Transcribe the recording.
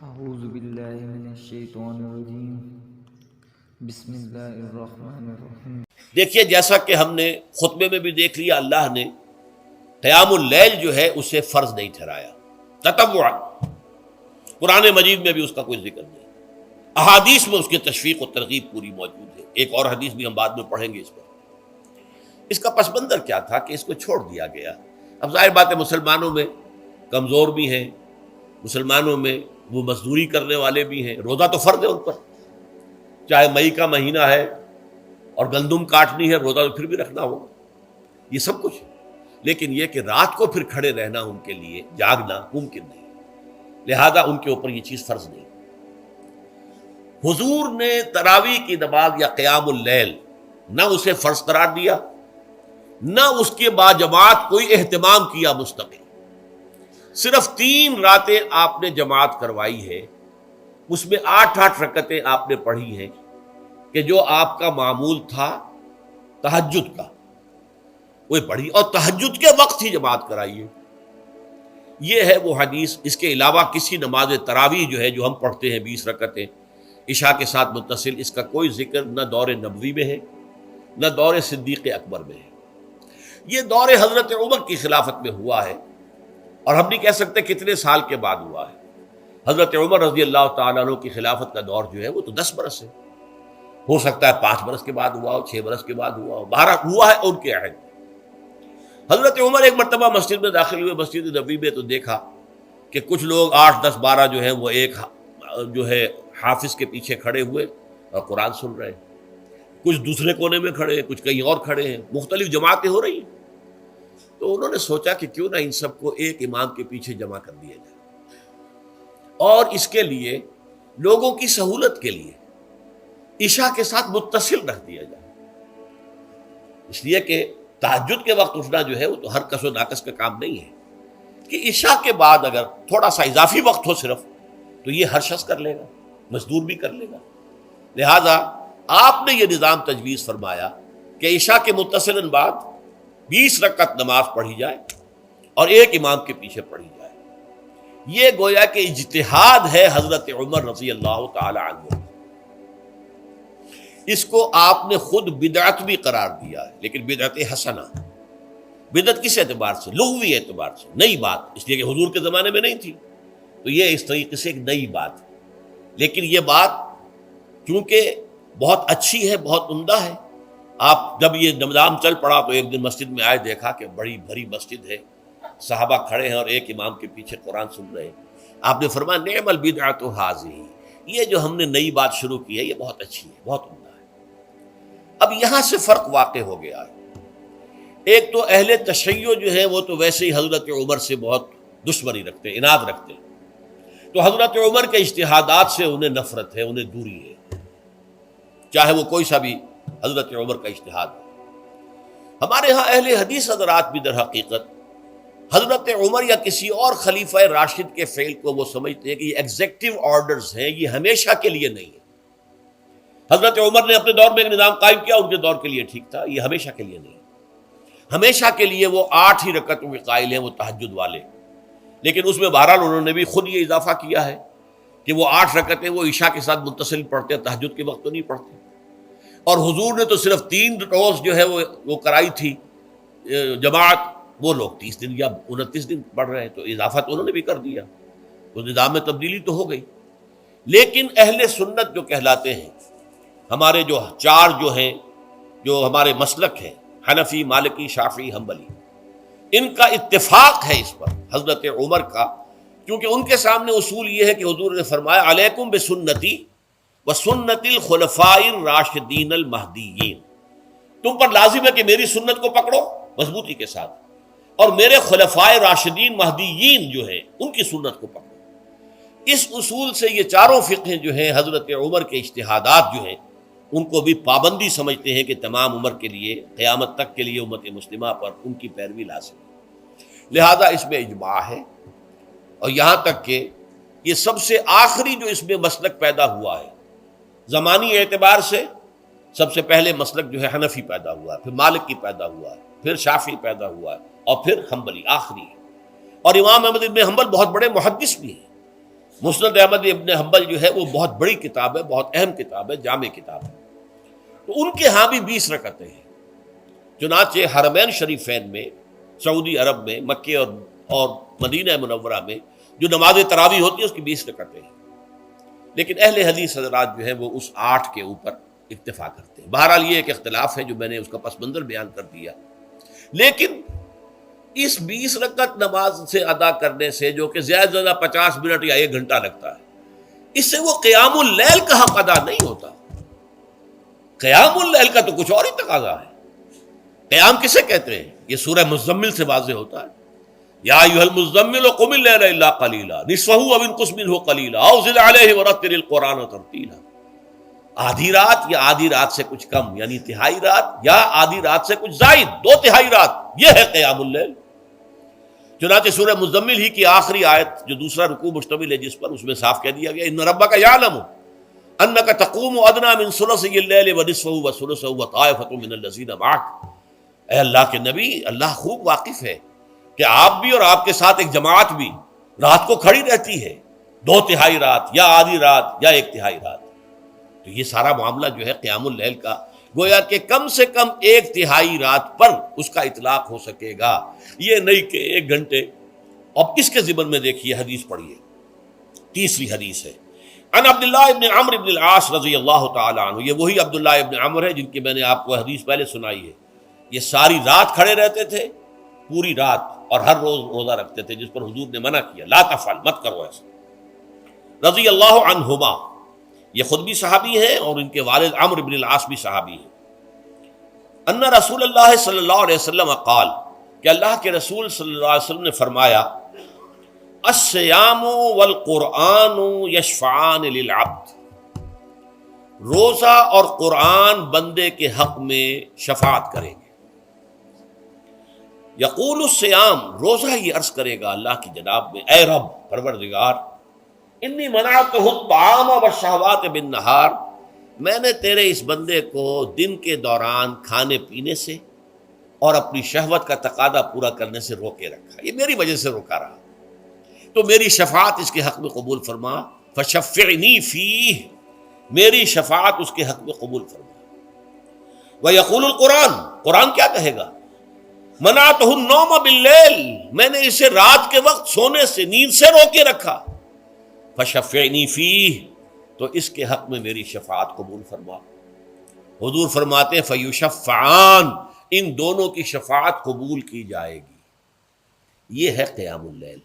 اعوذ باللہ من الشیطان الرجیم بسم اللہ الرحمن الرحیم۔ دیکھیے، جیسا کہ ہم نے خطبے میں بھی دیکھ لیا، اللہ نے قیام اللیل جو ہے اسے فرض نہیں ٹھہرایا تطوعا۔ قرآن مجید میں بھی اس کا کوئی ذکر نہیں، احادیث میں اس کی تشویق و ترغیب پوری موجود ہے۔ ایک اور حدیث بھی ہم بعد میں پڑھیں گے اس پر۔ اس کا پس منظر کیا تھا کہ اس کو چھوڑ دیا گیا۔ اب ظاہر بات ہے، مسلمانوں میں کمزور بھی ہیں، مسلمانوں میں وہ مزدوری کرنے والے بھی ہیں، روزہ تو فرض ہے ان پر، چاہے مئی کا مہینہ ہے اور گندم کاٹنی ہے، روزہ تو پھر بھی رکھنا ہوگا، یہ سب کچھ ہے۔ لیکن یہ کہ رات کو پھر کھڑے رہنا ان کے لیے، جاگنا ممکن نہیں، لہذا ان کے اوپر یہ چیز فرض نہیں۔ حضور نے تراویح کی نماز یا قیام اللیل نہ اسے فرض قرار دیا، نہ اس کے بعد جماعت کوئی اہتمام کیا مستقل۔ صرف 3 راتیں آپ نے جماعت کروائی ہے، اس میں 8 رکعتیں آپ نے پڑھی ہیں کہ جو آپ کا معمول تھا تہجد کا، وہ پڑھی، اور تہجد کے وقت ہی جماعت کرائی ہے۔ یہ ہے وہ حدیث۔ اس کے علاوہ کسی نماز تراویح جو ہے جو ہم پڑھتے ہیں 20 رکعتیں عشاء کے ساتھ متصل، اس کا کوئی ذکر نہ دور نبوی میں ہے نہ دور صدیق اکبر میں ہے۔ یہ دور حضرت عمر کی خلافت میں ہوا ہے، اور ہم نہیں کہہ سکتے کتنے سال کے بعد ہوا ہے۔ حضرت عمر رضی اللہ تعالیٰ عنہ کی خلافت کا دور جو ہے وہ تو 10 برس ہے، ہو سکتا ہے 5 برس کے بعد ہوا ہو، 6 برس کے بعد ہوا ہو، 12 ہوا ہے ان کے عہد۔ حضرت عمر ایک مرتبہ مسجد میں داخل ہوئے، مسجد نبوی میں، تو دیکھا کہ کچھ لوگ 8 10 12 جو ہیں وہ ایک جو ہے حافظ کے پیچھے کھڑے ہوئے اور قرآن سن رہے ہیں، کچھ دوسرے کونے میں کھڑے ہیں، کچھ کہیں اور کھڑے ہیں، مختلف جماعتیں ہو رہی ہیں۔ تو انہوں نے سوچا کہ کیوں نہ ان سب کو ایک امام کے پیچھے جمع کر دیا جائے، اور اس کے لیے لوگوں کی سہولت کے لیے عشاء کے ساتھ متصل رکھ دیا جائے، اس لیے کہ تہجد کے وقت اٹھنا جو ہے وہ تو ہر کس و ناقص کا کام نہیں ہے، کہ عشاء کے بعد اگر تھوڑا سا اضافی وقت ہو صرف، تو یہ ہر شخص کر لے گا، مزدور بھی کر لے گا۔ لہذا آپ نے یہ نظام تجویز فرمایا کہ عشاء کے متصلاً بعد 20 رکعت نماز پڑھی جائے اور ایک امام کے پیچھے پڑھی جائے۔ یہ گویا کہ اجتہاد ہے حضرت عمر رضی اللہ تعالی عنہ، اس کو آپ نے خود بدعت بھی قرار دیا ہے، لیکن بدعت حسنہ۔ بدعت کس اعتبار سے؟ لغوی اعتبار سے، نئی بات، اس لیے کہ حضور کے زمانے میں نہیں تھی، تو یہ اس طریقے سے ایک نئی بات ہے۔ لیکن یہ بات چونکہ بہت اچھی ہے، بہت عمدہ ہے۔ آپ جب یہ نظام چل پڑا تو ایک دن مسجد میں آئے، دیکھا کہ بڑی بھری مسجد ہے، صحابہ کھڑے ہیں اور ایک امام کے پیچھے قرآن سن رہے ہیں۔ آپ نے فرمایا نعم البدعۃ ھذہ، یہ جو ہم نے نئی بات شروع کی ہے یہ بہت اچھی ہے، بہت عمدہ ہے۔ اب یہاں سے فرق واقع ہو گیا ہے۔ ایک تو اہل تشیع جو ہے وہ تو ویسے ہی حضرت عمر سے بہت دشمنی رکھتے ہیں، عناد رکھتے ہیں، تو حضرت عمر کے اجتہادات سے انہیں نفرت ہے، انہیں دوری ہے، چاہے وہ کوئی سا بھی حضرت عمر کا اجتہاد ہو۔ ہمارے ہاں اہل حدیث حضرات بھی در حقیقت حضرت عمر یا کسی اور خلیفہ راشد کے فعل کو وہ سمجھتے ہیں کہ یہ ایگزیکٹو آرڈرز ہیں، یہ ہمیشہ کے لیے نہیں ہے۔ حضرت عمر نے اپنے دور میں ایک نظام قائم کیا، ان کے دور کے لیے ٹھیک تھا، یہ ہمیشہ کے لیے نہیں۔ ہمیشہ کے لیے وہ 8 ہی رکعتوں کے قائل ہیں، وہ تہجد والے، لیکن اس میں بہرحال انہوں نے بھی خود یہ اضافہ کیا ہے کہ وہ 8 رکعتیں وہ عشاء کے ساتھ متصل پڑھتے ہیں، تہجد کے وقت تو نہیں پڑھتے۔ اور حضور نے تو صرف 3 روز جو ہے وہ کرائی تھی جماعت، وہ لوگ 30 دن یا 29 دن پڑھ رہے ہیں، تو اضافہ تو انہوں نے بھی کر دیا، تو نظام میں تبدیلی تو ہو گئی۔ لیکن اہل سنت جو کہلاتے ہیں، ہمارے جو 4 جو ہیں، جو ہمارے مسلک ہیں، حنفی، مالکی، شافعی، حنبلی، ان کا اتفاق ہے اس پر حضرت عمر کا، کیونکہ ان کے سامنے اصول یہ ہے کہ حضور نے فرمایا علیکم بسنتی وسنت الخلفاء الراشدین المہدیین، تم پر لازم ہے کہ میری سنت کو پکڑو مضبوطی کے ساتھ، اور میرے خلفاء راشدین مہدیین جو ہیں ان کی سنت کو پکڑو۔ اس اصول سے یہ چاروں فقہیں جو ہیں حضرت عمر کے اجتہادات جو ہیں ان کو بھی پابندی سمجھتے ہیں کہ تمام عمر کے لیے، قیامت تک کے لیے امت مسلمہ پر ان کی پیروی لازم ہے، لہذا اس میں اجماع ہے۔ اور یہاں تک کہ یہ سب سے آخری جو اس میں مسلک پیدا ہوا ہے زمانی اعتبار سے، سب سے پہلے مسلک جو ہے حنفی پیدا ہوا ہے، پھر مالکی پیدا ہوا ہے، پھر شافعی پیدا ہوا ہے، اور پھر حنبلی آخری ہے۔ اور امام احمد بن حنبل بہت بڑے محدث بھی ہیں، مسند احمد ابن حنبل جو ہے وہ بہت بڑی کتاب ہے، بہت اہم کتاب ہے، جامع کتاب ہے، تو ان کے ہاں بھی 20 رکعتیں ہیں۔ چنانچہ حرمین شریفین میں، سعودی عرب میں، مکے اور مدینہ منورہ میں جو نماز تراویح ہوتی ہے اس کی 20 رکعتیں ہیں، لیکن اہل حدیث حضرات جو ہیں وہ اس 8 کے اوپر اکتفا کرتے ہیں۔ بہرحال یہ ایک اختلاف ہے جو میں نے اس کا پس منظر بیان کر دیا، لیکن اس 20 رکعت نماز سے ادا کرنے سے، جو کہ زیادہ سے زیادہ 50 منٹ یا 1 گھنٹہ لگتا ہے، اس سے وہ قیام اللیل کا حق ادا نہیں ہوتا۔ قیام اللیل کا تو کچھ اور ہی تقاضا ہے۔ قیام کسے کہتے ہیں؟ یہ سورہ مزمل سے واضح ہوتا ہے، یا ایھا المزمل قم اللیل الا قلیلا نصفہ او انقص منہ قلیلا او زد علیہ ورتل القرآن ترتیلا۔ آدھی رات یا آدھی رات سے کچھ کم، یعنی تہائی رات، یا آدھی رات سے کچھ زائد، 2/3 رات، یہ ہے قیام اللیل۔ چنانچہ سورہ مزمل ہی کی آخری آیت جو دوسرا رکوع مشتمل ہے جس پر، اس میں صاف کہہ دیا گیا ان ربک یعلم انک تقوم ادنی من ثلثی اللیل ونصفہ وثلثہ وطائفۃ من الذین معک۔ اے اللہ کے نبی، اللہ خوب واقف ہے کہ آپ بھی اور آپ کے ساتھ ایک جماعت بھی رات کو کھڑی رہتی ہے، 2/3 رات یا آدھی رات یا 1/3 رات۔ تو یہ سارا معاملہ جو ہے قیام اللیل کا، گویا کہ کم سے کم 1/3 رات پر اس کا اطلاق ہو سکے گا، یہ نہیں کہ 1 گھنٹے۔ اب اس کے ضمن میں دیکھیے حدیث پڑھیے، تیسری حدیث ہے ان عبداللہ ابن عمرو ابن العاص رضی اللہ تعالی عنہ۔ یہ وہی عبداللہ ابن عمرو ہے جن کی میں نے آپ کو حدیث پہلے سنائی ہے۔ یہ ساری رات کھڑے رہتے تھے، پوری رات، اور ہر روز روزہ رکھتے تھے، جس پر حضور نے منع کیا، لا تفعل، مت کرو ایسا۔ رضی اللہ عنہما، یہ خود بھی صحابی ہیں اور ان کے والد عمرو بن العاص بھی صحابی ہیں۔ ان رسول اللہ صلی اللہ علیہ وسلم قال، کہ اللہ کے رسول صلی اللہ علیہ وسلم نے فرمایا الصیام والقرآن یشفعان للعبد، روزہ اور قرآن بندے کے حق میں شفاعت کریں گے۔ یقول الصیام، روزہ یہ عرض کرے گا اللہ کی جناب میں، اے رب پروردگار، انی منعتہ الطعام والشہوات بالنہار، میں نے تیرے اس بندے کو دن کے دوران کھانے پینے سے اور اپنی شہوت کا تقاضا پورا کرنے سے روکے رکھا، یہ میری وجہ سے روکا رہا، تو میری شفاعت اس کے حق میں قبول فرما، فشفعنی فیہ، میری شفاعت اس کے حق میں قبول فرما۔ ویقول القرآن، قرآن کیا کہے گا؟ منعتہ النوم باللیل، میں نے اسے رات کے وقت سونے سے، نیند سے روکے رکھا، فشفعنی فیہ، تو اس کے حق میں میری شفاعت قبول فرما۔ حضور فرماتے فیشفعان، ان دونوں کی شفاعت قبول کی جائے گی۔ یہ ہے قیام اللیل۔